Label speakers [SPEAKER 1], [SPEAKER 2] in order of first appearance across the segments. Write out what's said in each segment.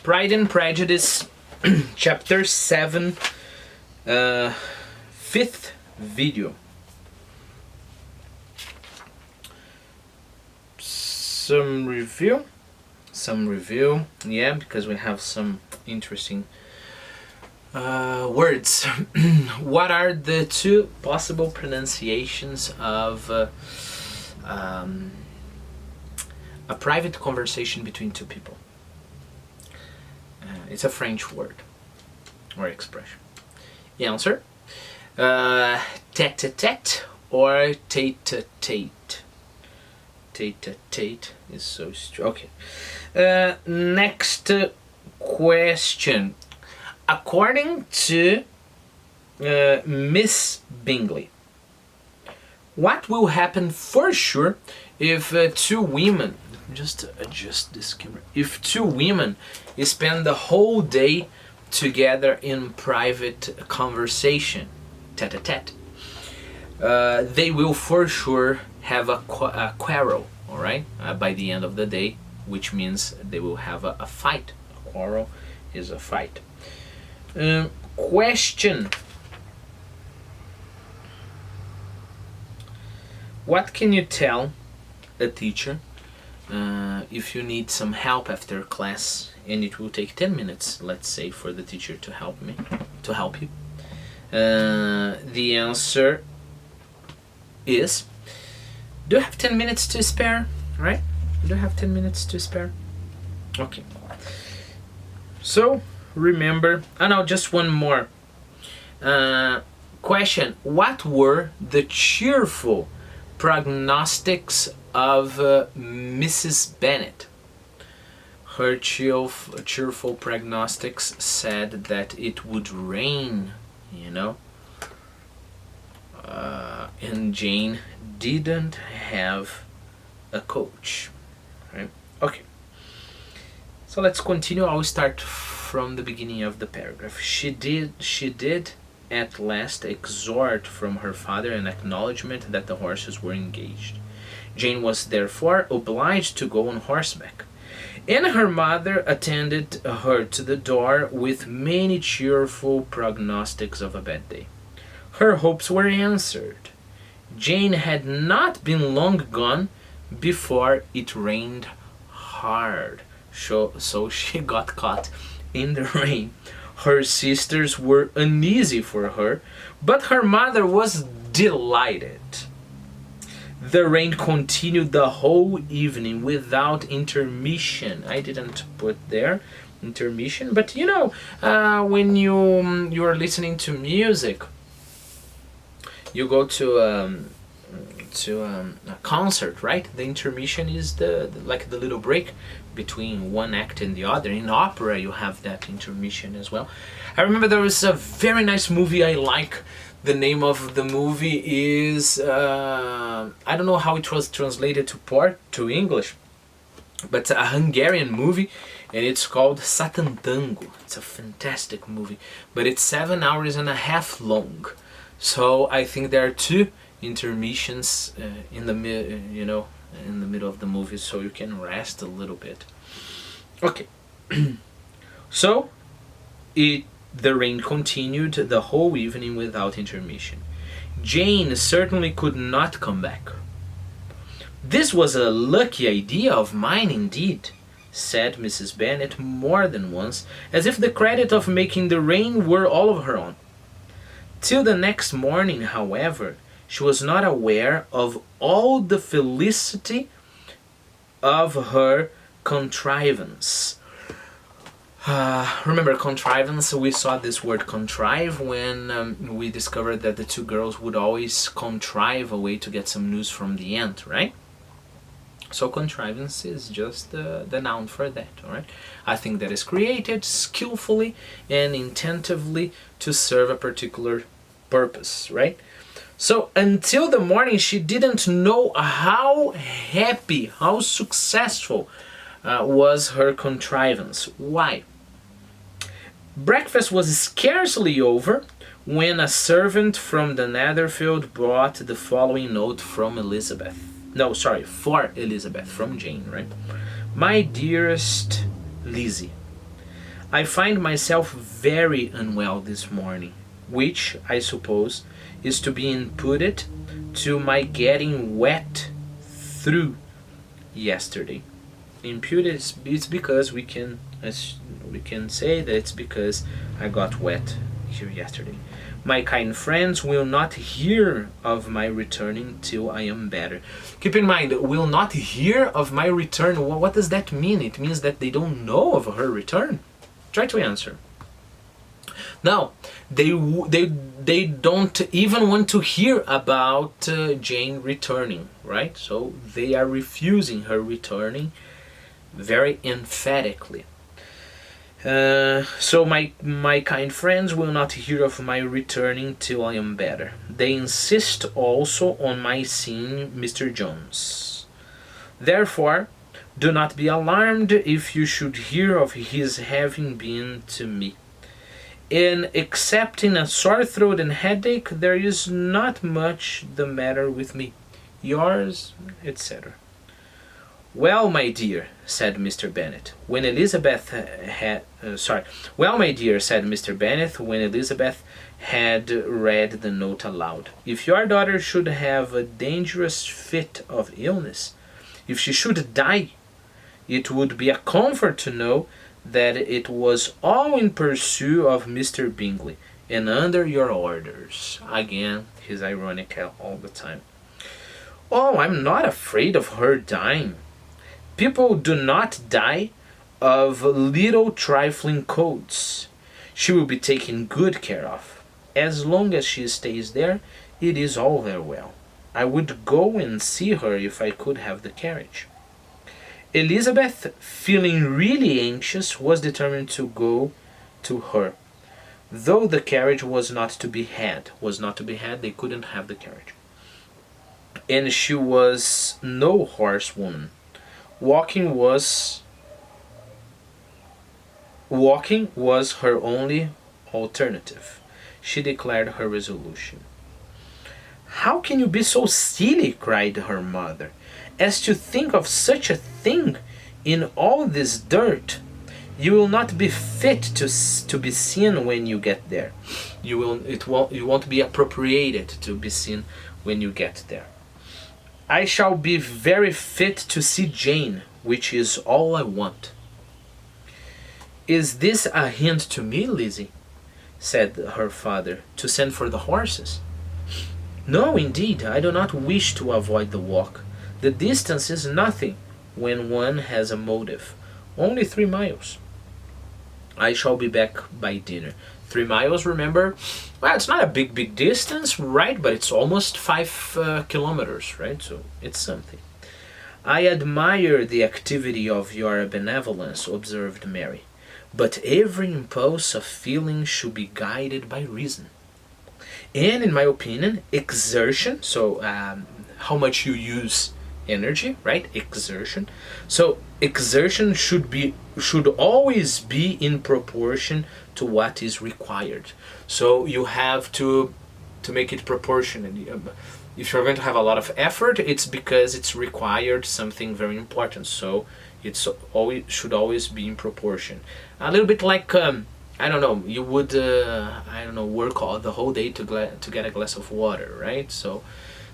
[SPEAKER 1] Pride and Prejudice, chapter 7, fifth video. Some review, yeah, because we have some interesting words. What are the two possible pronunciations of a private conversation between two people? It's a French word or expression. Answer: tete-a-tete or tete-a-tete. Tete-a-tete is so strong. Okay. Next question. According to Miss Bingley, what will happen for sure if two women, just adjust this camera, if two women spend the whole day together in private conversation, tete-a-tete, they will for sure have a quarrel, all right, by the end of the day, which means they will have a fight. A quarrel is a fight. Question: what can you tell a teacher if you need some help after class and it will take 10 minutes, let's say, for the teacher to help you? The answer is, do you have 10 minutes to spare? Right? Do you have 10 minutes to spare? Okay. So remember, no, just one more question. What were the cheerful prognostics of Mrs. Bennet? Her cheerful prognostics said that it would rain, you know, and Jane didn't have a coach, right? Okay, so let's continue. I'll start from the beginning of the paragraph. She did at last extort from her father an acknowledgment that the horses were engaged. Jane was therefore obliged to go on horseback, and her mother attended her to the door with many cheerful prognostics of a bad day. Her hopes were answered. Jane had not been long gone before it rained hard, so she got caught in the rain. Her sisters were uneasy for her, but her mother was delighted. The rain continued the whole evening without intermission. I didn't put there intermission, but you know, when you are listening to music, you go to a concert, right? The intermission is the like the little break between one act and the other. In opera, you have that intermission as well. I remember there was a very nice movie I like. The name of the movie is I don't know how it was translated to English, but it's a Hungarian movie, and it's called Satan Tango. It's a fantastic movie, but it's 7 hours and a half long. So I think there are two intermissions in the middle of the movie, so you can rest a little bit. Okay. So the rain continued the whole evening without intermission. Jane certainly could not come back. "This was a lucky idea of mine indeed," said Mrs. Bennet more than once, as if the credit of making the rain were all of her own. Till the next morning, however, she was not aware of all the felicity of her contrivance. Remember contrivance? We saw this word contrive when we discovered that the two girls would always contrive a way to get some news from the aunt, right? So contrivance is just the noun for that, all right? A thing that is created skillfully and intentively to serve a particular purpose, right? So until the morning, she didn't know how happy, how successful was her contrivance. Why? Breakfast was scarcely over when a servant from the Netherfield brought the following note from Elizabeth. No, sorry, for Elizabeth, from Jane, right? "My dearest Lizzy, I find myself very unwell this morning, which, I suppose, is to be imputed to my getting wet through yesterday. Imputed is because we can say that it's because I got wet here yesterday. My kind friends will not hear of my returning till I am better. Keep in mind, will not hear of my return. What does that mean? It means that they don't know of her return. Try to answer. No, they don't even want to hear about Jane returning, right? So they are refusing her returning very emphatically. So my kind friends will not hear of my returning till I am better. They insist also on my seeing Mr. Jones. Therefore, do not be alarmed if you should hear of his having been to me. And excepting a sore throat and headache, there is not much the matter with me. Yours, etc. Well, my dear, said Mr. Bennet, when Elizabeth had... Well, my dear, said Mr. Bennet, when Elizabeth had read the note aloud, if your daughter should have a dangerous fit of illness, if she should die, it would be a comfort to know that it was all in pursuit of Mr. Bingley, and under your orders. Again, he's ironic all the time. Oh, I'm not afraid of her dying. People do not die of little trifling colds. She will be taken good care of. As long as she stays there, it is all very well. I would go and see her if I could have the carriage. Elizabeth, feeling really anxious, was determined to go to her. Though the carriage was not to be had, they couldn't have the carriage. And she was no horsewoman. Walking was her only alternative. She declared her resolution. How can you be so silly, cried her mother, as to think of such a thing in all this dirt? You will not be fit to be seen when you get there. You won't be appropriated to be seen when you get there. I shall be very fit to see Jane, which is all I want. Is this a hint to me, Lizzy? Said her father, to send for the horses? No, indeed, I do not wish to avoid the walk. The distance is nothing when one has a motive. Only 3 miles. I shall be back by dinner. 3 miles, remember? Well, it's not a big distance, right? But it's almost 5 kilometers, right? So it's something. I admire the activity of your benevolence, observed Mary. But every impulse of feeling should be guided by reason. And in my opinion, exertion, so how much you use energy, right? Exertion. So exertion should always be in proportion to what is required. So you have to make it proportionate. If you're going to have a lot of effort, it's because it's required something very important. So it's should always be in proportion. A little bit like I don't know, you would work all the whole day to get a glass of water, right? So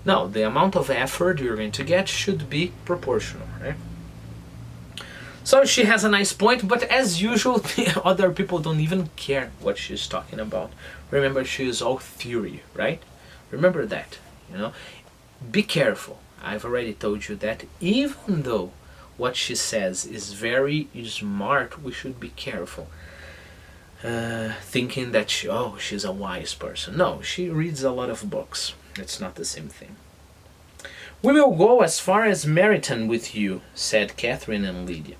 [SPEAKER 1] no, the amount of effort you're going to get should be proportional, right? So she has a nice point, but as usual, the other people don't even care what she's talking about. Remember, she is all theory, right? Remember that, Be careful. I've already told you that even though what she says is very smart, we should be careful. Thinking that she's a wise person. No, she reads a lot of books. It's not the same thing. We will go as far as Meryton with you, said Catherine and Lydia.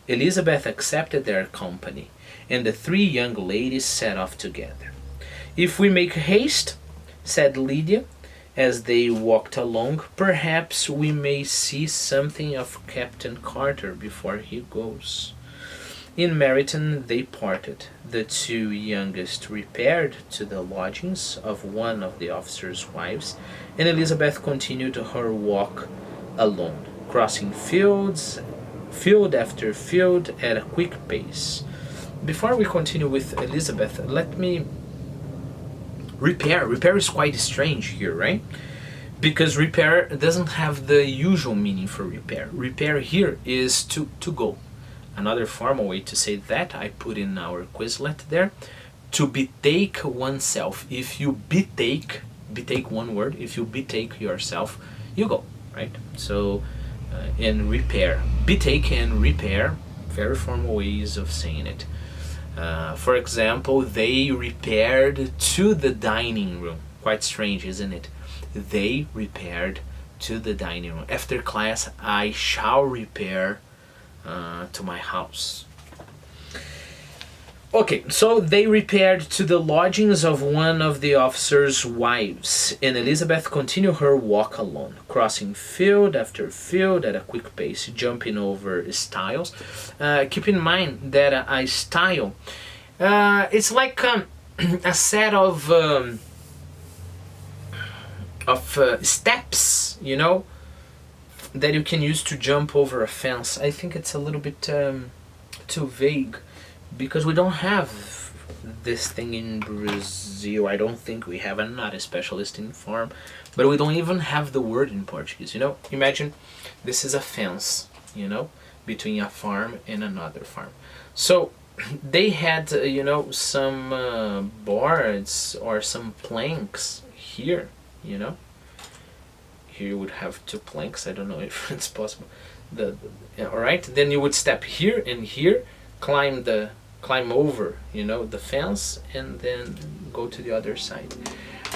[SPEAKER 1] Elizabeth accepted their company, and the 3 young ladies set off together. If we make haste, said Lydia, as they walked along, perhaps we may see something of Captain Carter before he goes. In Meryton they parted. The 2 youngest repaired to the lodgings of one of the officers' wives, and Elizabeth continued her walk alone, crossing field after field at a quick pace. before we continue with Elizabeth, let me repair. Repair is quite strange here, right? Because repair doesn't have the usual meaning for repair. Repair here is to go. Another formal way to say that I put in our Quizlet there, to betake oneself. If you betake one word, if you betake yourself, you go, right? So, and repair. Betake and repair, very formal ways of saying it. For example, they repaired to the dining room. Quite strange, isn't it? They repaired to the dining room. After class, I shall repair to my house. Okay, so they repaired to the lodgings of one of the officers' wives, and Elizabeth continued her walk alone, crossing field after field at a quick pace, jumping over stiles. Keep in mind that a stile, it's like a set of steps, you know, that you can use to jump over a fence. I think it's a little bit too vague, because we don't have this thing in Brazil. I don't think we have. I'm not a specialist in farm, but we don't even have the word in Portuguese, you know. Imagine this is a fence, you know, between a farm and another farm. So they had, you know, some boards or some planks here, you know. Here you would have 2 planks. I don't know if it's possible. All right, then you would step here and here, climb over, you know, the fence, and then go to the other side.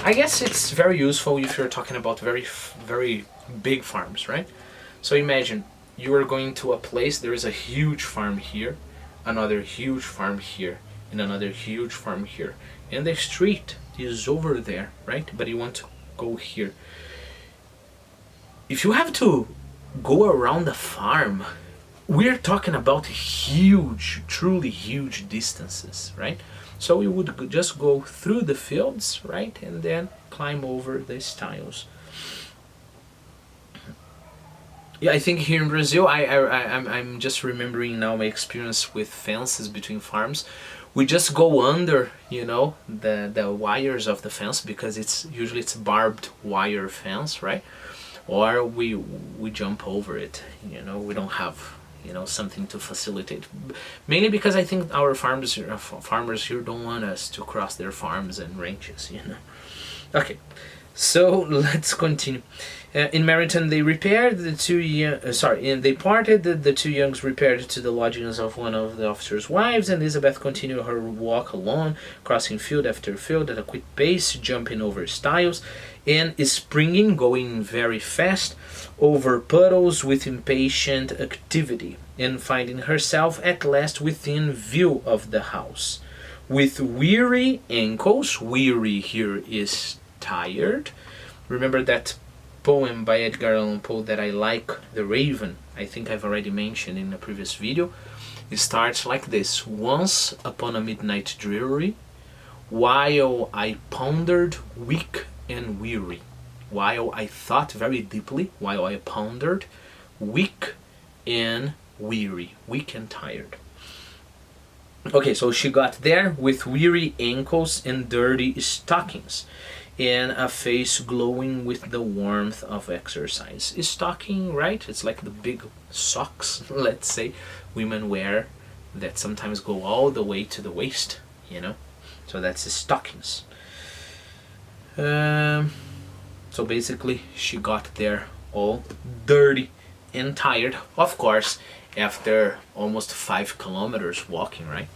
[SPEAKER 1] I guess it's very useful if you're talking about very big farms, right? So imagine you are going to a place, there is a huge farm here, another huge farm here, and another huge farm here, and the street is over there, right? But you want to go here. If you have to go around the farm, we're talking about huge, truly huge distances, right? So we would just go through the fields, right, and then climb over the stiles. Yeah, I think here in Brazil, I'm just remembering now my experience with fences between farms. We just go under, you know, the wires of the fence, because it's usually barbed wire fence, right? Or we jump over it, you know. We don't have, you know, something to facilitate, mainly because I think our farmers here don't want us to cross their farms and ranches, you know. Okay, so let's continue. In Meryton, they repaired the 2 young. They parted. The 2 youngs repaired to the lodgings of one of the officers' wives, and Elizabeth continued her walk alone, crossing field after field at a quick pace, jumping over stiles, and springing, going very fast, over puddles with impatient activity, and finding herself at last within view of the house. With weary ankles, weary here is tired. Remember that poem by Edgar Allan Poe that I like, The Raven? I think I've already mentioned in a previous video. It starts like this: once upon a midnight dreary, while I pondered weak and weary. While I thought very deeply, while I pondered, weak and weary, weak and tired. Okay, so she got there with weary ankles and dirty stockings, and a face glowing with the warmth of exercise. Stocking, right? It's like the big socks, let's say, women wear, that sometimes go all the way to the waist, you know? So that's the stockings. So basically, she got there all dirty and tired, of course, after almost 5 kilometers walking, right?